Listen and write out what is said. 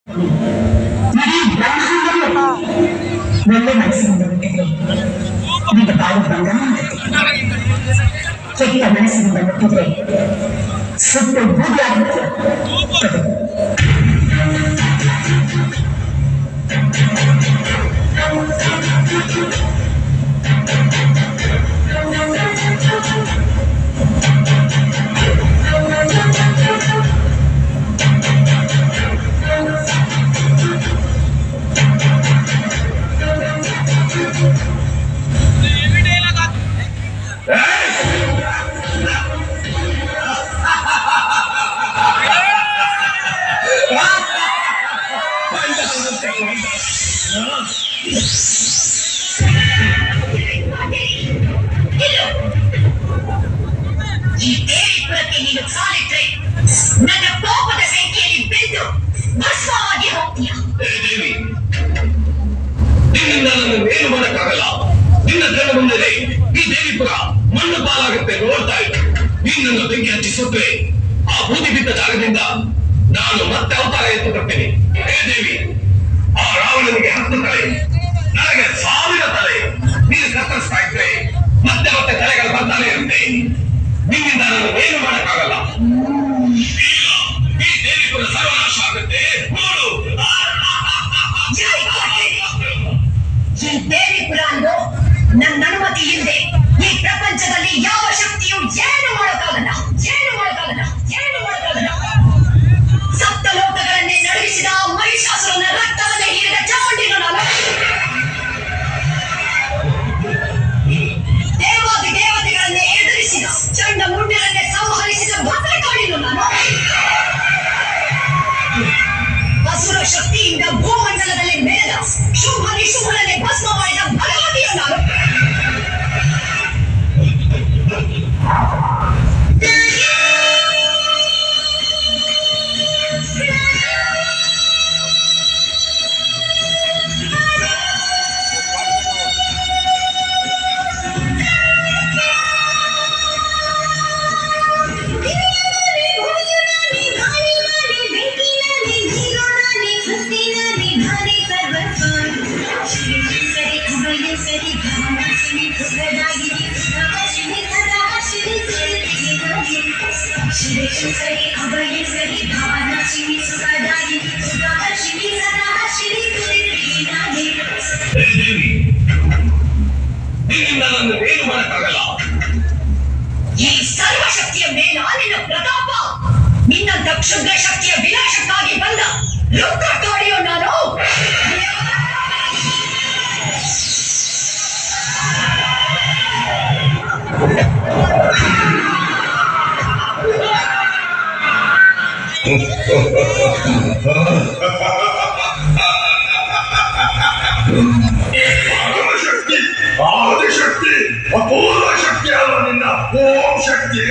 ಇಡೀ ಬ್ರಹ್ಮಾಂಡವೇ ಒಳ್ಳೆ ಮನಸ್ಸಿನಿಂದ ಹುಟ್ಟಿದ್ರೆ ನಿನ್ನ ಬಾಳು ಬಂಗಾರ ಕೆಟ್ಟ ಮನಸ್ಸಿನಿಂದ ಹುಟ್ಟಿದ್ರೆ ಸುಟ್ಟು ಬೂದಿ ಆಗುತ್ತೆ. ಈ ದೇವಿಪುರಕ್ಕೆ ನೀನು ಸಾಲಿಟ್ರೆ ನನ್ನ ಕೋಪದ ಸಂಖ್ಯೆಯಲ್ಲಿ ಬೆಂದು ಭಸ್ಮವಾಗಿ ಹೋಗ್ತೀಯ. ದೇವಿ, ನಿನ್ನಿಂದ ನನ್ನ ಏನು ಮಾಡಕ್ಕಾಗಲ್ಲ. ನಿನ್ನ ಕಣ್ಣು ಮುಂದೆ ಈ ದೇವಿಪುರ ಮಣ್ಣು ಪಾಲಾಗುತ್ತೆ ನೋಡ್ತಾ ಇದ್ದ. ನೀನು ನನ್ನ ಬೆಂಕಿ ಹಚ್ಚಿಸುತ್ತೆ ಆ ಬೂದಿ ಬಿದ್ದ ಜಾಗದಿಂದ ನಾನು ಮತ್ತೆ ಅವತಾರ ಎತ್ತು ಬರ್ತೇನೆ. ಹೇ ದೇವಿ, ಆ ರಾವಣನಿಗೆ 10 ತಲೆ, ನನಗೆ 1000 ತಲೆ. ನೀನು ಕತ್ತರಿಸ್ತಾ ಇದ್ರೆ ಮತ್ತೆ ಮತ್ತೆ ತಲೆಗಳು ಬರ್ತಾನೆ ಇರುತ್ತೆ. ನಿನ್ನಿಂದ ನಾನು ಏನು ಮಾಡಕ್ಕಾಗಲ್ಲ. ಈಗ ಈ ದೇವಿಪುರ ಸರ್ವನಾಶ ಆಗುತ್ತೆ ನೋಡು. ಈ ದೇವಿಪುರ ಅಂದು ನನ್ನ ಅನುಮತಿ ಇಲ್ಲದೆ ಈ ಪ್ರಪಂಚದಲ್ಲಿ ಯಾವ ಶಕ್ತಿಯು ಏನು ಮಾಡೋಕ್ಕಾಗಲ್ಲ, ಏನು ಮಾಡೋಕ್ಕಾಗಲ್ಲ, ಏನು ಮಾಡೋಕ್ಕಾಗಲ್ಲ. ಸಪ್ತ ಲೋಕಗಳನ್ನೇ ನಡುಗಿಸಿದ ಮಹಿಷಾಸುರನ ರಕ್ತವನ್ನೇ ಹೀರಿದ ಚಾಮುಂಡಿನ ನಾನು. ದೇವಾದಿ ದೇವತೆಗಳನ್ನೇ ಎದುರಿಸಿದ ಚಂಡ ಮುಂಡರನ್ನೇ ಸಂಹರಿಸಿದ ಭದ್ರಕಾಳಿನು ನಾನು. ಅಸುರ ಶಕ್ತಿಯಿಂದ ಭೂಮಂಡಲದಲ್ಲಿ ಮೆರೆದ ಶುಂಭ ನಿಶುಂಭರನ್ನೇ ಭಸ್ಮ ಮಾಡಿದ ಭಗವತಿಯು ನಾನು. ಹೇ ದೇವಿ, ನಿನ್ನಿಂದ ನನ್ನ ಏನು ಮಾಡಕ್ಕಾಗಲ್ಲ. ಈ ಸರ್ವಶಕ್ತಿಯ ಮೇಲ ನಿನ್ನ ಪ್ರತಾಪ, ನಿನ್ನಂತ ಕ್ಷುದ್ರ ಶಕ್ತಿಯ ವಿನಾಶಕ್ಕಾಗಿ ಬಂದ ರುದ್ರಕಾಳಿಯೋ ನಾನು. ಶಕ್ತಿ, ಆದಿಶಕ್ತಿ, ಅಪೂರ್ವ ಶಕ್ತಿ ಅಲ್ಲ ನಿನ್ನ ಓಂ ಶಕ್ತಿ.